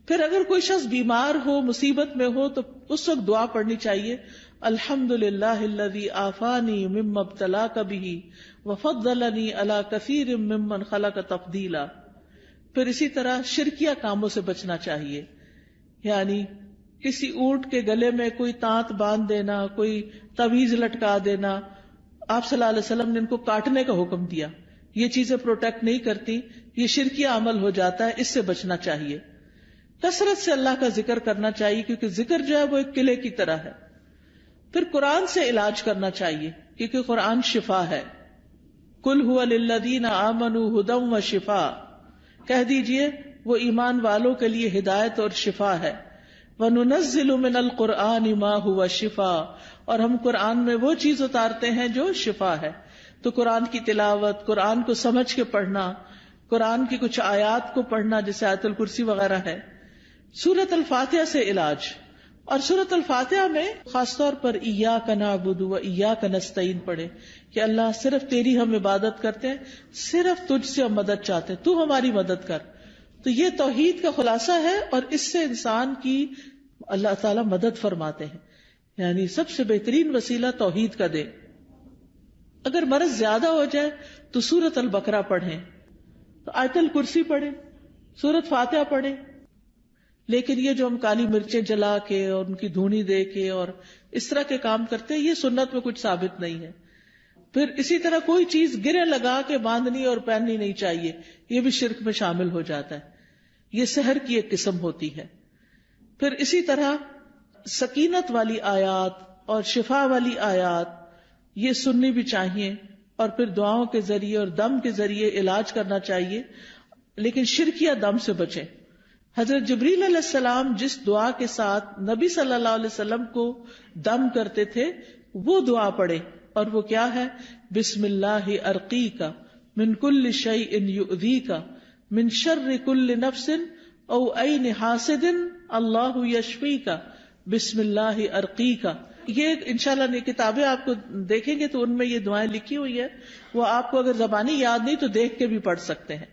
پھر اگر کوئی شخص بیمار ہو، مصیبت میں ہو، تو اس وقت دعا پڑھنی چاہیے، الحمدللہ الذی عافانی مما ابتلاک بہ وفضلنی علی کثیر ممن خلق تفضیلا۔ پھر اسی طرح شرکیہ کاموں سے بچنا چاہیے، یعنی کسی اونٹ کے گلے میں کوئی تانت باندھ دینا، کوئی تعویذ لٹکا دینا، آپ صلی اللہ علیہ وسلم نے ان کو کاٹنے کا حکم دیا، یہ چیزیں پروٹیکٹ نہیں کرتی، یہ شرکیہ عمل ہو جاتا ہے، اس سے بچنا چاہیے۔ کثرت سے اللہ کا ذکر کرنا چاہیے، کیونکہ ذکر جو ہے وہ ایک قلعے کی طرح ہے۔ پھر قرآن سے علاج کرنا چاہیے، کیونکہ قرآن شفا ہے۔ قل ھو للذین آمنوا ھدی وشفاء، کہہ دیجئے وہ ایمان والوں کے لیے ہدایت اور شفا ہے۔ وَنُنَزِّلُ مِنَ الْقُرْآنِ مَا هُوَ شِفَاء، اور ہم قرآن میں وہ چیز اتارتے ہیں جو شفا ہے۔ تو قرآن کی تلاوت، قرآن کو سمجھ کے پڑھنا، قرآن کی کچھ آیات کو پڑھنا جیسے آیت الکرسی وغیرہ ہے۔ سورۃ الفاتحہ سے علاج، اور سورۃ الفاتحہ میں خاص طور پر ایاک نعبد و ایاک نستعین پڑھے کہ اللہ صرف تیری ہم عبادت کرتے ہیں، صرف تجھ سے ہم مدد چاہتے ہیں، تو ہماری مدد کر۔ تو یہ توحید کا خلاصہ ہے، اور اس سے انسان کی اللہ تعالیٰ مدد فرماتے ہیں، یعنی سب سے بہترین وسیلہ توحید کا دے۔ اگر مرض زیادہ ہو جائے تو سورۃ البقرہ پڑھیں، تو آیت الکرسی پڑھیں، سورۃ فاتحہ پڑھیں۔ لیکن یہ جو ہم کالی مرچیں جلا کے اور ان کی دھونی دے کے اور اس طرح کے کام کرتے ہیں، یہ سنت میں کچھ ثابت نہیں ہے۔ پھر اسی طرح کوئی چیز گرے لگا کے باندھنی اور پہننی نہیں چاہیے، یہ بھی شرک میں شامل ہو جاتا ہے، یہ سحر کی ایک قسم ہوتی ہے۔ پھر اسی طرح سکینت والی آیات اور شفا والی آیات یہ سننی بھی چاہیے، اور پھر دعاؤں کے ذریعے اور دم کے ذریعے علاج کرنا چاہیے، لیکن شرکیہ دم سے بچیں۔ حضرت جبریل علیہ السلام جس دعا کے ساتھ نبی صلی اللہ علیہ وسلم کو دم کرتے تھے وہ دعا پڑھے، اور وہ کیا ہے؟ بسم اللہ ارقیک من کل شیء یؤذیک من شر کل نفس او عین حاسد اللہ یشفیک بسم اللہ ارقیک۔ یہ انشاءاللہ یہ کتابیں آپ کو دیکھیں گے تو ان میں یہ دعائیں لکھی ہوئی ہے، وہ آپ کو اگر زبانی یاد نہیں تو دیکھ کے بھی پڑھ سکتے ہیں۔